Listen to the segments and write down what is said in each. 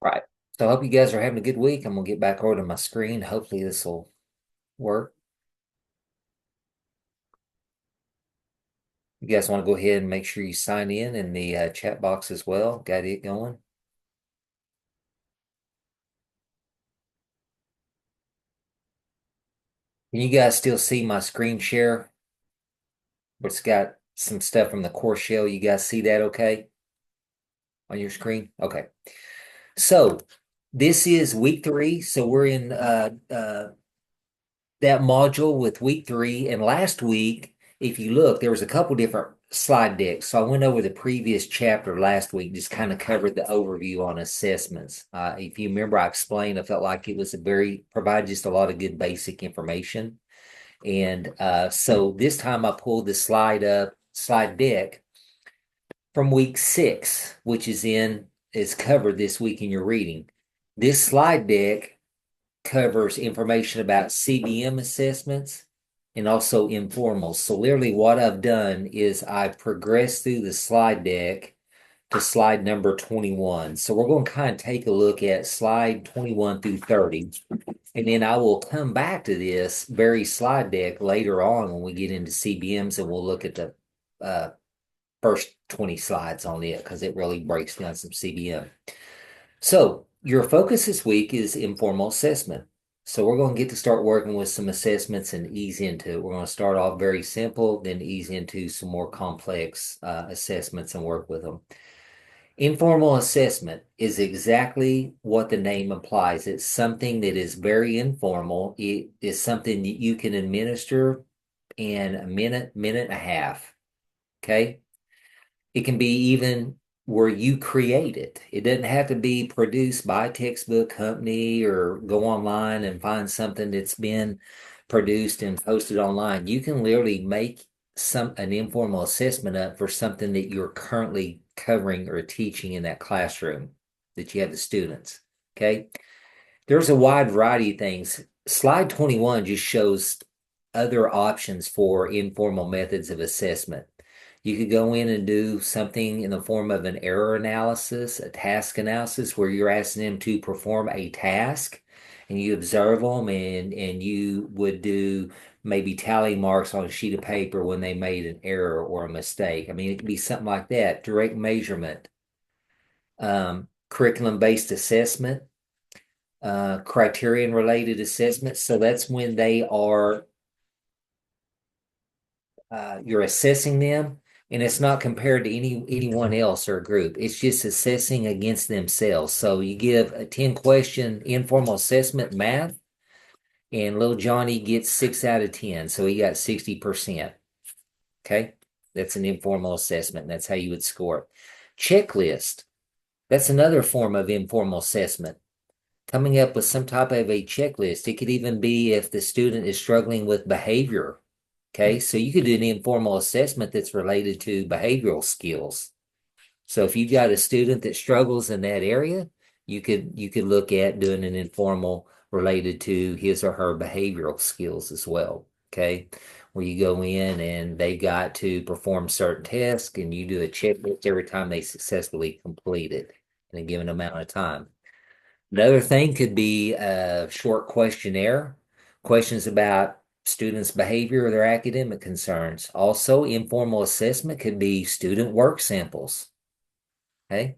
Right. So I hope you guys are having a good week. I'm gonna get back over to my screen. Hopefully this will work. You guys want to go ahead and make sure you sign in the chat box as well. Got it going. Can you guys still see my screen share? It's got some stuff from the course shell. You guys see that okay on your screen? Okay. So this is week 3. So we're in that module with week 3. And last week, if you look, there was a couple different slide decks. So I went over the previous chapter last week, just kind of covered the overview on assessments. If you remember, I explained, I felt like it was provided just a lot of good basic information. And so this time I pulled the slide deck from week 6, which is covered this week in your reading. This slide deck covers information about CBM assessments and also informals. So literally what I've done is I've progressed through the slide deck to slide number 21. So we're going to kind of take a look at slide 21 through 30. And then I will come back to this very slide deck later on when we get into CBMs, and we'll look at the first 20 slides on it because it really breaks down some CBM. So your focus this week is informal assessment. So we're going to get to start working with some assessments and ease into it. We're going to start off very simple, then ease into some more complex assessments and work with them. Informal assessment is exactly what the name implies. It's something that is very informal. It is something that you can administer in a minute, minute and a half. Okay. It can be even where you create it. It doesn't have to be produced by a textbook company or go online and find something that's been produced and posted online. You can literally make an informal assessment up for something that you're currently covering or teaching in that classroom that you have the students. Okay. There's a wide variety of things. Slide 21 just shows other options for informal methods of assessment. You could go in and do something in the form of an error analysis, a task analysis, where you're asking them to perform a task and you observe them and you would do maybe tally marks on a sheet of paper when they made an error or a mistake. I mean, it could be something like that, direct measurement, curriculum-based assessment, criterion related assessments. So that's when you're assessing them, and it's not compared to anyone else or group. It's just assessing against themselves. So you give a 10-question informal assessment math, and little Johnny gets 6 out of 10. So he got 60%. Okay. That's an informal assessment. That's how you would score it. Checklist. That's another form of informal assessment. Coming up with some type of a checklist. It could even be if the student is struggling with behavior. Okay, so you could do an informal assessment that's related to behavioral skills. So if you've got a student that struggles in that area, you could look at doing an informal related to his or her behavioral skills as well. Okay, where you go in and they got to perform certain tasks and you do a checklist every time they successfully complete it in a given amount of time. Another thing could be a short questionnaire, questions about students' behavior or their academic concerns. Also, informal assessment could be student work samples. Okay.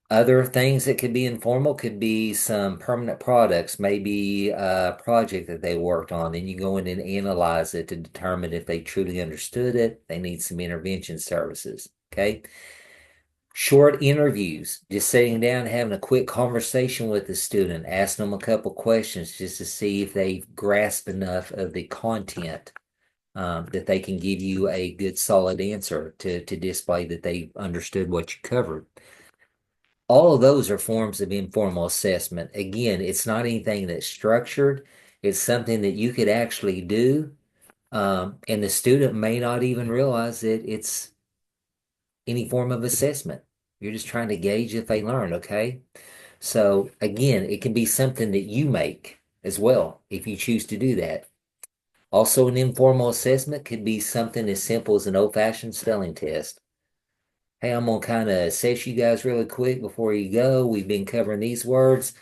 Other things that could be informal could be some permanent products, maybe a project that they worked on. Then you go in and analyze it to determine if they truly understood it. They need some intervention services. Okay. Short interviews, just sitting down, having a quick conversation with the student, asking them a couple questions just to see if they grasp enough of the content that they can give you a good solid answer to display that they understood what you covered. All of those are forms of informal assessment. Again, it's not anything that's structured. It's something that you could actually do, and the student may not even realize that it's any form of assessment. You're just trying to gauge if they learn, okay? So again, it can be something that you make as well if you choose to do that. Also, an informal assessment could be something as simple as an old-fashioned spelling test. Hey, I'm gonna kind of assess you guys really quick before you go. We've been covering these words.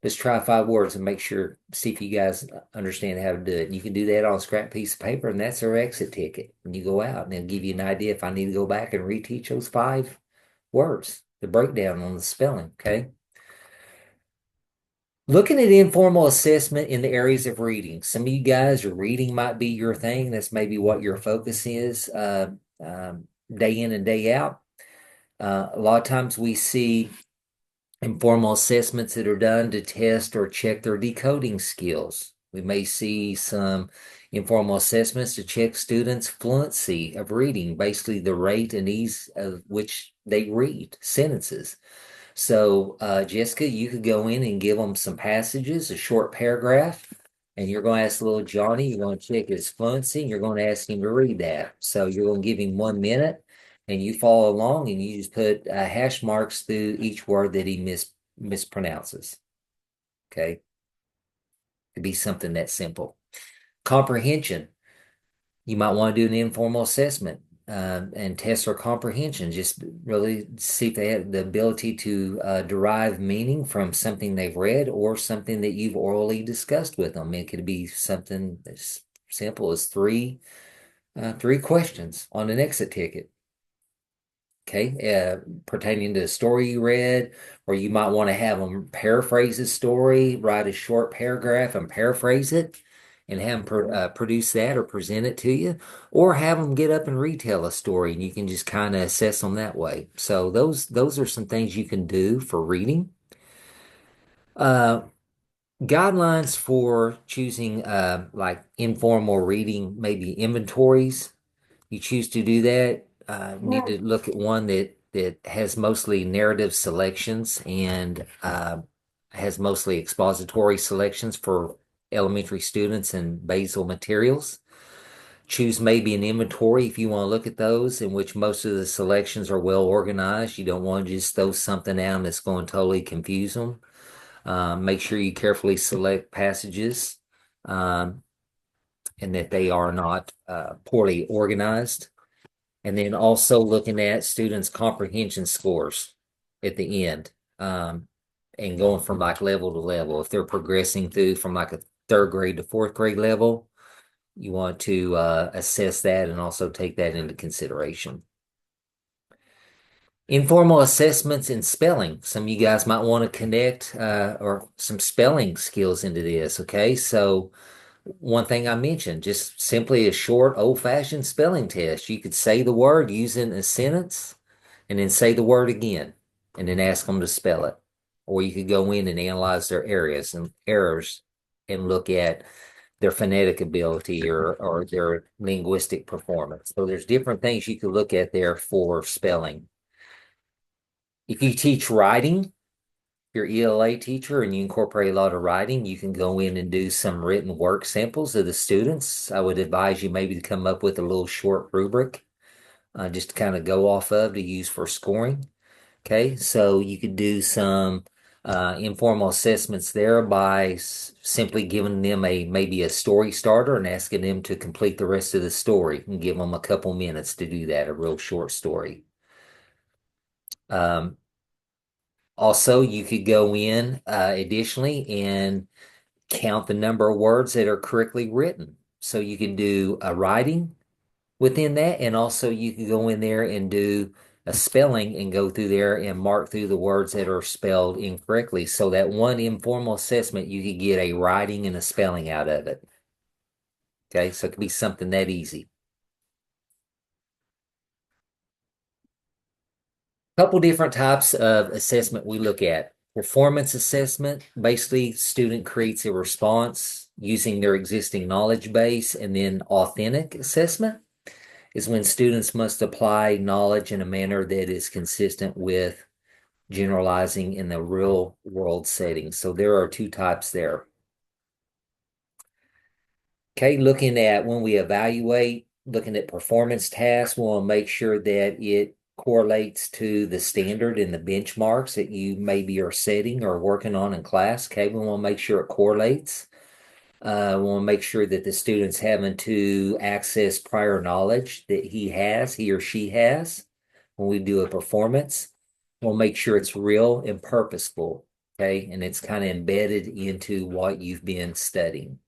Let's try 5 words and make sure, see if you guys understand how to do it. And you can do that on a scrap piece of paper, and that's our exit ticket. When you go out, and it'll give you an idea if I need to go back and reteach those 5 words, the breakdown on the spelling. Okay. Looking at informal assessment in the areas of reading. Some of you guys, your reading might be your thing. That's maybe what your focus is day in and day out. A lot of times we see informal assessments that are done to test or check their decoding skills. We may see some informal assessments to check students' fluency of reading, basically the rate and ease of which they read sentences. So, Jessica, you could go in and give them some passages, a short paragraph, and you're going to ask little Johnny, you're going to check his fluency, and you're going to ask him to read that. So you're going to give him 1 minute, and you follow along, and you just put hash marks through each word that he mispronounces. Okay, it'd be something that simple. Comprehension. You might want to do an informal assessment and test their comprehension. Just really see if they have the ability to derive meaning from something they've read or something that you've orally discussed with them. It could be something as simple as three questions on an exit ticket. Okay, pertaining to a story you read, or you might want to have them paraphrase a story, write a short paragraph and paraphrase it, and have them produce that or present it to you, or have them get up and retell a story, and you can just kind of assess them that way. So those are some things you can do for reading. Uh, Guidelines for choosing like informal reading, maybe inventories. You choose to do that, need to look at one that has mostly narrative selections and has mostly expository selections for elementary students and basal materials. Choose maybe an inventory if you want to look at those, in which most of the selections are well organized. You don't want to just throw something out that's going to totally confuse them. Make sure you carefully select passages um, and that they are not poorly organized. And then also looking at students' comprehension scores at the end, and going from like level to level. If they're progressing through from like a third grade to fourth grade level, you want to assess that and also take that into consideration. Informal assessments in spelling. Some of you guys might want to connect or some spelling skills into this. Okay, so one thing I mentioned, just simply a short, old-fashioned spelling test. You could say the word using a sentence and then say the word again and then ask them to spell it. Or you could go in and analyze their areas and errors and look at their phonetic ability or their linguistic performance. So there's different things you could look at there for spelling. If you teach writing, your ELA teacher and you incorporate a lot of writing, you can go in and do some written work samples of the students. I would advise you maybe to come up with a little short rubric just to kind of go off of to use for scoring. Okay, so you could do some informal assessments there by simply giving them a maybe a story starter and asking them to complete the rest of the story and give them a couple minutes to do that, a real short story. Um, Also, you could go in additionally and count the number of words that are correctly written. So you can do a writing within that, and also you can go in there and do a spelling and go through there and mark through the words that are spelled incorrectly. So that one informal assessment, you could get a writing and a spelling out of it. Okay, so it could be something that easy. Couple different types of assessment we look at. Performance assessment, basically student creates a response using their existing knowledge base, and then authentic assessment is when students must apply knowledge in a manner that is consistent with generalizing in the real world setting. So there are 2 types there. Okay, looking at when we evaluate, looking at performance tasks, we want to make sure that it correlates to the standard and the benchmarks that you maybe are setting or working on in class. Okay, we want to make sure it correlates. We want to make sure that the student's having to access prior knowledge that he or she has when we do a performance, we'll make sure it's real and purposeful, okay? And it's kind of embedded into what you've been studying.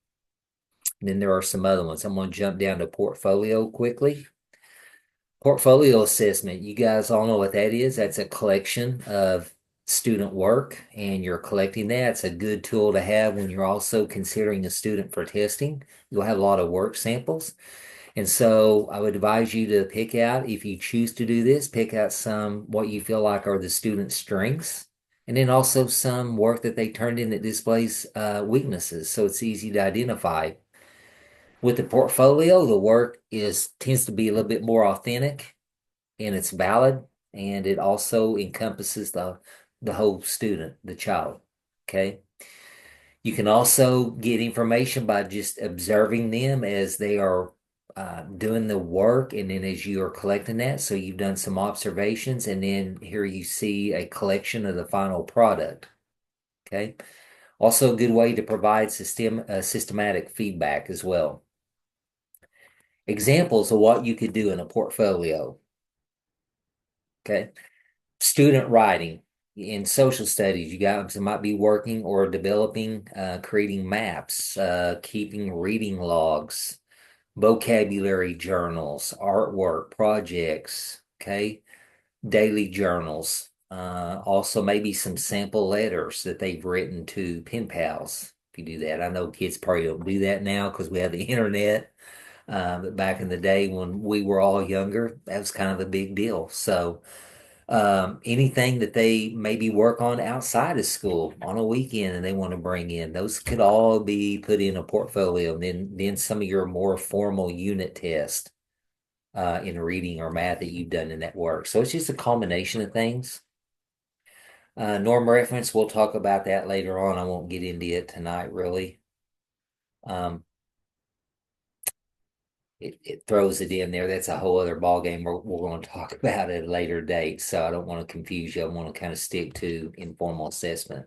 And then there are some other ones. I'm going to jump down to portfolio quickly. Portfolio assessment, you guys all know what that is. That's a collection of student work, and you're collecting that. It's a good tool to have when you're also considering a student for testing. You'll have a lot of work samples. And so I would advise you to pick out, if you choose to do this, pick out some what you feel like are the student's strengths, and then also some work that they turned in that displays weaknesses. So it's easy to identify. With the portfolio, the work tends to be a little bit more authentic and it's valid, and it also encompasses the whole student, the child. Okay. You can also get information by just observing them as they are doing the work, and then as you are collecting that. So you've done some observations, and then here you see a collection of the final product. Okay. Also, a good way to provide systematic feedback as well. Examples of what you could do in a portfolio. Okay. Student writing. In social studies, you guys might be working or developing, creating maps, keeping reading logs, vocabulary journals, artwork, projects, okay, daily journals, also maybe some sample letters that they've written to pen pals. If you do that, I know kids probably don't do that now because we have the internet. But back in the day when we were all younger, that was kind of a big deal. So, anything that they maybe work on outside of school on a weekend and they want to bring in, those could all be put in a portfolio. And then some of your more formal unit tests in reading or math that you've done in that work. So it's just a combination of things. Norm reference, we'll talk about that later on. I won't get into it tonight, really. Um, it throws it in there. That's a whole other ballgame we're going to talk about at a later date. So I don't want to confuse you. I want to kind of stick to informal assessment.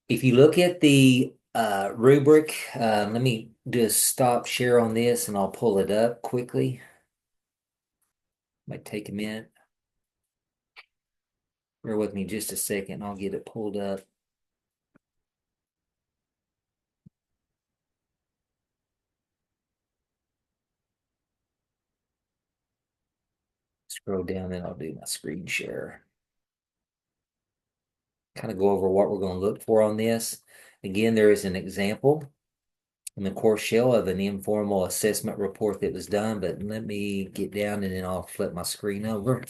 If you look at the rubric, let me just stop share on this and I'll pull it up quickly. Might take a minute. Bear with me just a second. I'll get it pulled up. Scroll down and I'll do my screen share. Kind of go over what we're going to look for on this. Again, there is an example in the course shell of an informal assessment report that was done, but let me get down and then I'll flip my screen over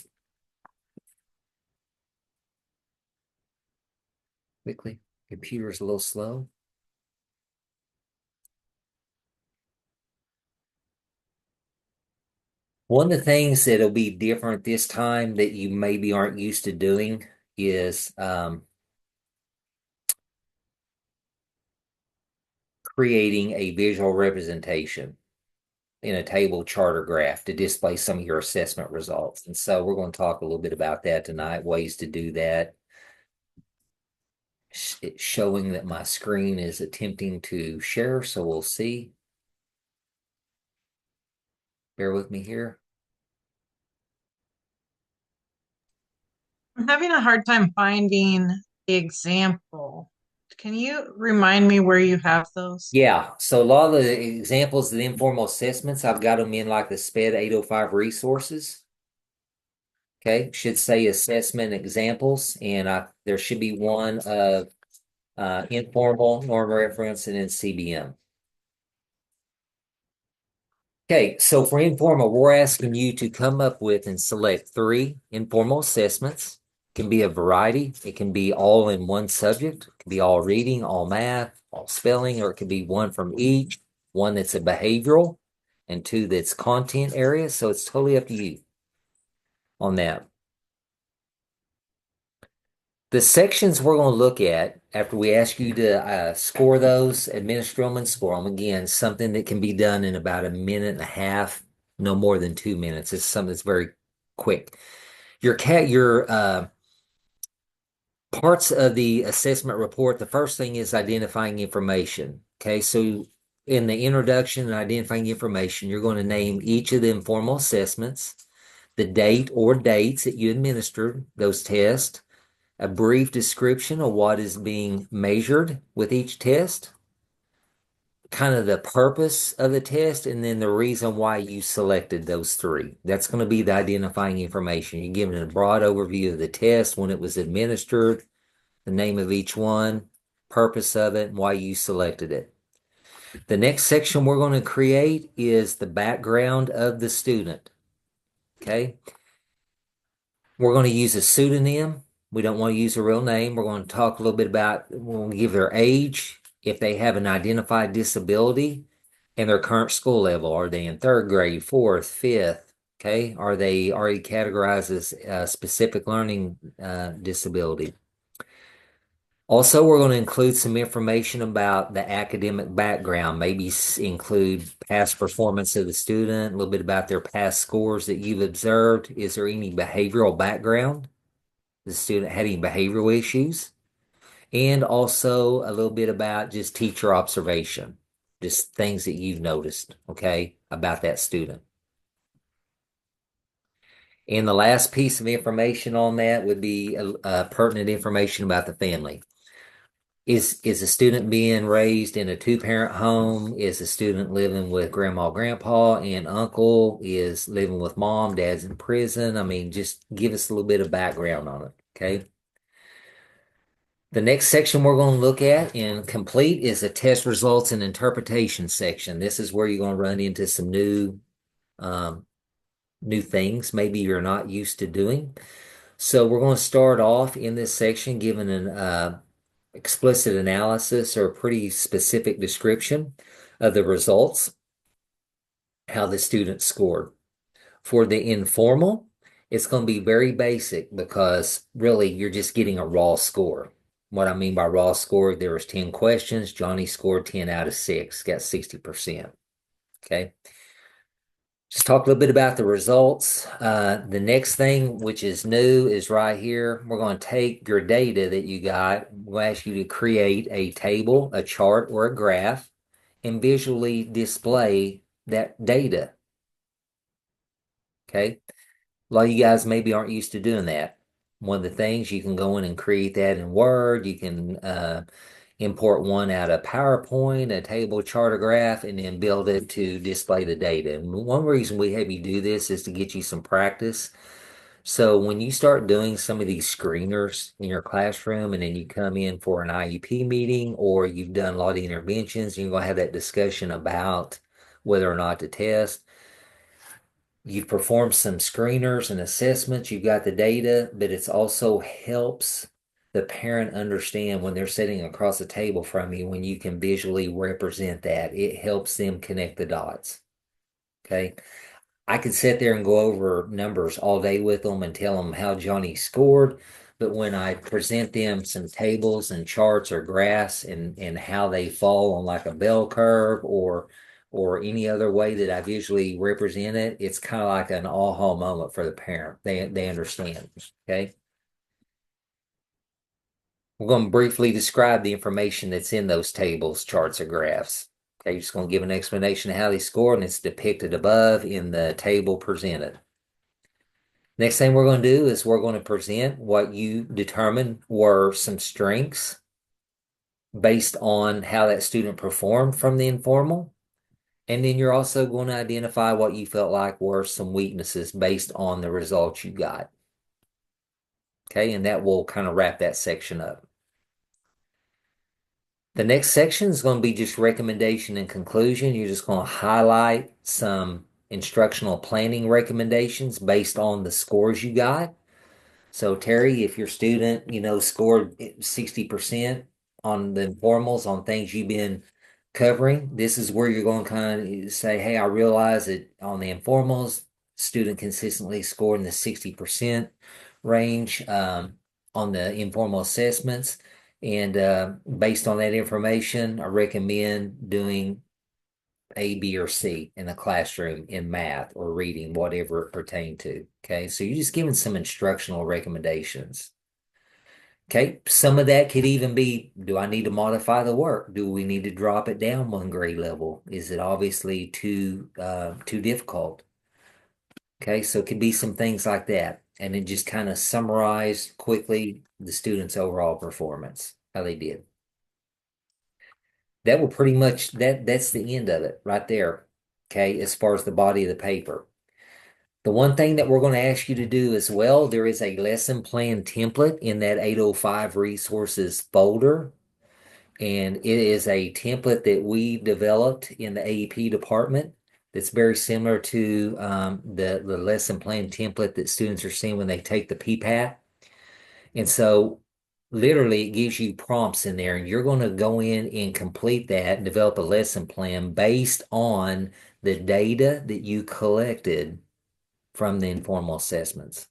quickly. Computer's a little slow. One of the things that'll be different this time that you maybe aren't used to doing is creating a visual representation in a table, chart, or graph to display some of your assessment results. And so we're going to talk a little bit about that tonight, ways to do that. It's showing that my screen is attempting to share, so we'll see. Bear with me here. I'm having a hard time finding the example. Can you remind me where you have those? Yeah, so a lot of the examples of the informal assessments, I've got them in like the SPED 805 resources. Okay, should say assessment examples, and there should be one of informal, norm reference, and then CBM. Okay, so for informal, we're asking you to come up with and select 3 informal assessments. It can be a variety. It can be all in one subject. It can be all reading, all math, all spelling, or it could be one from each, one that's a behavioral, and 2 that's content area. So it's totally up to you on that. The sections we're going to look at after we ask you to score those, administer them and score them. Again, something that can be done in about a minute and a half, no more than 2 minutes. It's something that's very quick. Your parts of the assessment report, the first thing is identifying information. Okay, so in the introduction and identifying information, you're going to name each of the informal assessments. the date or dates that you administered those tests, a brief description of what is being measured with each test, kind of the purpose of the test, and then the reason why you selected those three. That's going to be the identifying information. You're giving a broad overview of the test, when it was administered, the name of each one, purpose of it, and why you selected it. The next section we're going to create is the background of the student. Okay. We're going to use a pseudonym. We don't want to use a real name. We're going to talk a little bit about, we're going to give their age, if they have an identified disability, and their current school level. Are they in third grade, fourth, fifth? Okay. Are they already categorized as a specific learning disability? Also, we're going to include some information about the academic background, maybe include past performance of the student, a little bit about their past scores that you've observed. Is there any behavioral background? The student had any behavioral issues? And also a little bit about just teacher observation, just things that you've noticed, okay, about that student. And the last piece of information on that would be pertinent information about the family. Is a student being raised in a two-parent home? Is a student living with grandma, grandpa, and uncle? Is living with mom, dad's in prison? I mean, just give us a little bit of background on it, okay? The next section we're going to look at and complete is the test results and interpretation section. This is where you're going to run into some um, new things maybe you're not used to doing. So we're going to start off in this section giving an explicit analysis or a pretty specific description of the results, how the student scored. For the informal, it's going to be very basic because really you're just getting a raw score. What I mean by raw score, there was 10 questions. Johnny scored 10 out of 6, got 60%. Okay. Just talk a little bit about the results. The next thing, which is new, is right here. We're going to take your data that you got. We'll ask you to create a table, a chart, or a graph and visually display that data. Okay. A lot of you guys maybe aren't used to doing that. One of the things, you can go in and create that in Word. You can import one out of PowerPoint, a table, chart, or graph, and then build it to display the data. And one reason we have you do this is to get you some practice. So when you start doing some of these screeners in your classroom, and then you come in for an IEP meeting, or you've done a lot of interventions, and you're going to have that discussion about whether or not to test. You've performed some screeners and assessments, you've got the data, but it's also helps the parent understand when they're sitting across the table from you, when you can visually represent that, it helps them connect the dots. Okay. I could sit there and go over numbers all day with them and tell them how Johnny scored. But when I present them some tables and charts or graphs and how they fall on like a bell curve or any other way that I visually represent it, it's kind of like an aha moment for the parent. They understand. Okay. We're going to briefly describe the information that's in those tables, charts, or graphs. Okay, you're just going to give an explanation of how they score, and it's depicted above in the table presented. Next thing we're going to do is we're going to present what you determined were some strengths based on how that student performed from the informal. And then you're also going to identify what you felt like were some weaknesses based on the results you got. Okay, and that will kind of wrap that section up. The next section is going to be just recommendation and conclusion. You're just going to highlight some instructional planning recommendations based on the scores you got. So Terry, if your student, scored 60% on the informals on things you've been covering, this is where you're going to kind of say, hey, I realize that on the informals, student consistently scored in the 60% range on the informal assessments. And based on that information, I recommend doing A, B, or C in the classroom in math or reading, whatever it pertained to. Okay, so you're just giving some instructional recommendations. Okay, some of that could even be, do I need to modify the work? Do we need to drop it down one grade level? Is it obviously too difficult? Okay, so it could be some things like that. And then just kind of summarize quickly the students' overall performance, how they did. That will pretty much that's the end of it right there. Okay, as far as the body of the paper. The one thing that we're going to ask you to do as well, there is a lesson plan template in that 805 resources folder. And it is a template that we developed in the AEP department that's very similar to the lesson plan template that students are seeing when they take the PPAT. And so literally it gives you prompts in there, and you're going to go in and complete that and develop a lesson plan based on the data that you collected from the informal assessments.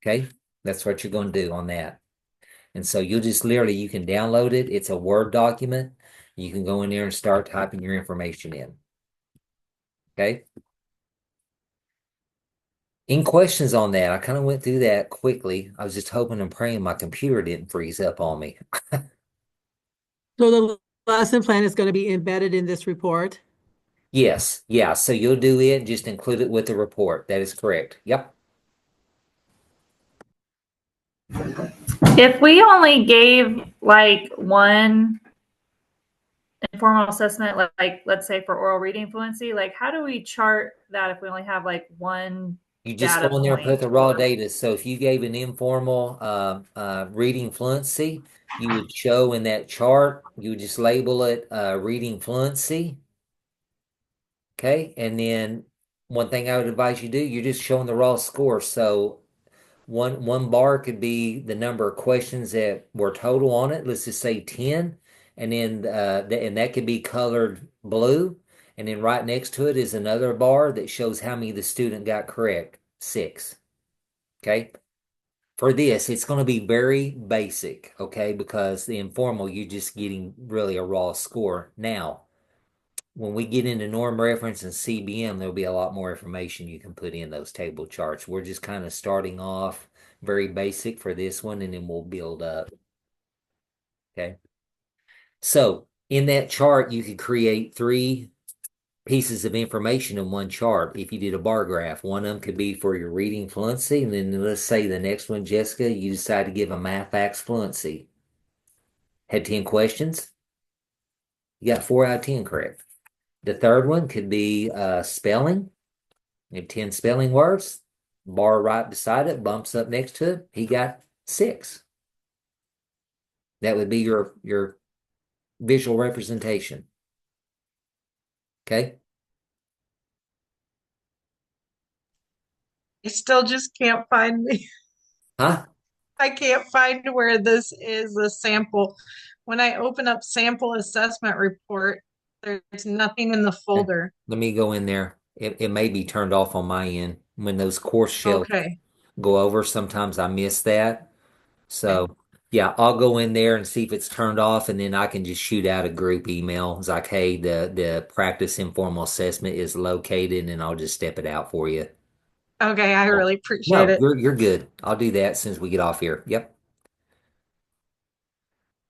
Okay, that's what you're going to do on that. And so you'll just literally, you can download it. It's a Word document. You can go in there and start typing your information in. Okay. Any questions on that? I kind of went through that quickly. I was just hoping and praying my computer didn't freeze up on me. So the lesson plan is going to be embedded in this report. Yes. Yeah. So you'll do it, just include it with the report. That is correct. Yep. If we only gave like one informal assessment, like let's say for oral reading fluency, like how do we chart that if we only have like one You just data go in there and put point? the raw data. So if you gave an informal reading fluency, you would show in that chart, you would just label it reading fluency. Okay. And then one thing I would advise you do, you're just showing the raw score. So one bar could be the number of questions that were total on it. Let's just say 10. And then and that could be colored blue. And then right next to it is another bar that shows how many the student got correct. 6. Okay. For this, it's going to be very basic, okay? Because the informal, you're just getting really a raw score. Now, when we get into norm reference and CBM, there'll be a lot more information you can put in those table charts. We're just kind of starting off very basic for this one, and then we'll build up. Okay. So in that chart, you could create 3 pieces of information in one chart. If you did a bar graph, one of them could be for your reading fluency. And then let's say the next one, Jessica, you decide to give a math facts fluency. Had 10 questions. You got 4 out of 10 correct. The third one could be spelling. You have 10 spelling words, bar right beside it, bumps up next to it. He got 6. That would be your visual representation. Okay. I still just can't find me. Huh? I can't find where this is a sample. When I open up sample assessment report, there's nothing in the Okay. folder. Let me go in there. It may be turned off on my end. When those course shells Okay. go over, sometimes I miss that. Okay. So yeah, I'll go in there and see if it's turned off, and then I can just shoot out a group email. It's like, hey, the practice informal assessment is located, and I'll just step it out for you. Okay, I Yeah. really appreciate No, it. you're good. I'll do that as soon as we get off here. Yep.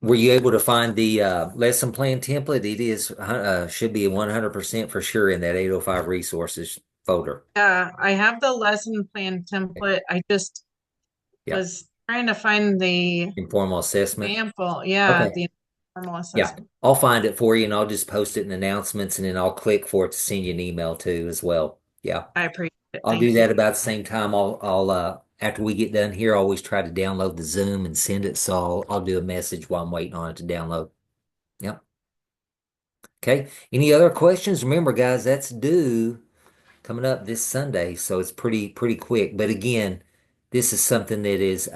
Were you able to find the lesson plan template? It is should be 100% for sure in that 805 resources folder. Yeah, I have the lesson plan template. I just Yeah. was trying to find the Informal assessment. example. Yeah, Okay. the formal Yeah. assessment. I'll find it for you, and I'll just post it in announcements, and then I'll click for it to send you an email too as well. Yeah. I appreciate it. I'll do Thank you. that about the same time. I'll after we get done here, I always try to download the Zoom and send it. So I'll do a message while I'm waiting on it to download. Yep. Okay. Any other questions? Remember, guys, that's due coming up this Sunday, so it's pretty quick. But again, this is something that is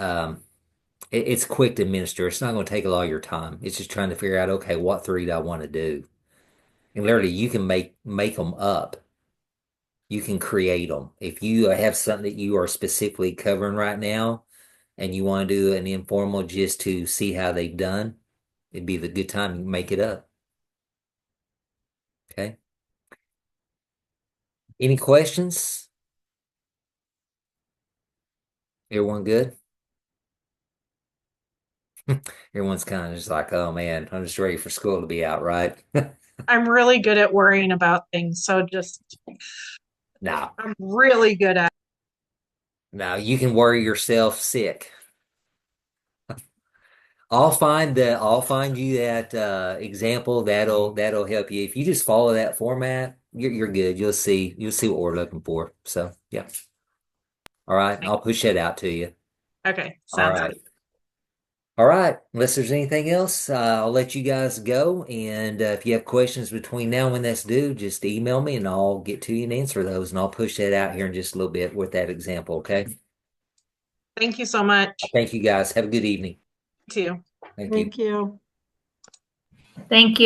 it's quick to administer. It's not going to take a lot of your time. It's just trying to figure out, okay, what 3 do I want to do? And literally, you can make them up. You can create them. If you have something that you are specifically covering right now, and you want to do an informal just to see how they've done, it'd be the good time to make it up. Okay. Any questions? Everyone good? Everyone's kind of just like, oh man, I'm just ready for school to be out, right? I'm really good at worrying about things, so just No, I'm really good at no, you can worry yourself sick. I'll find you that example that'll help you. If you just follow that format, you're good. You'll see what we're looking for. So yeah. All right. it. I'll push that out to you. Okay, All sounds right. good. All right. Unless there's anything else, I'll let you guys go. And if you have questions between now and when that's due, just email me and I'll get to you and answer those. And I'll push that out here in just a little bit with that example. Okay. Thank you so much. Thank you guys. Have a good evening. You too. Thank you. Thank you. Thank you.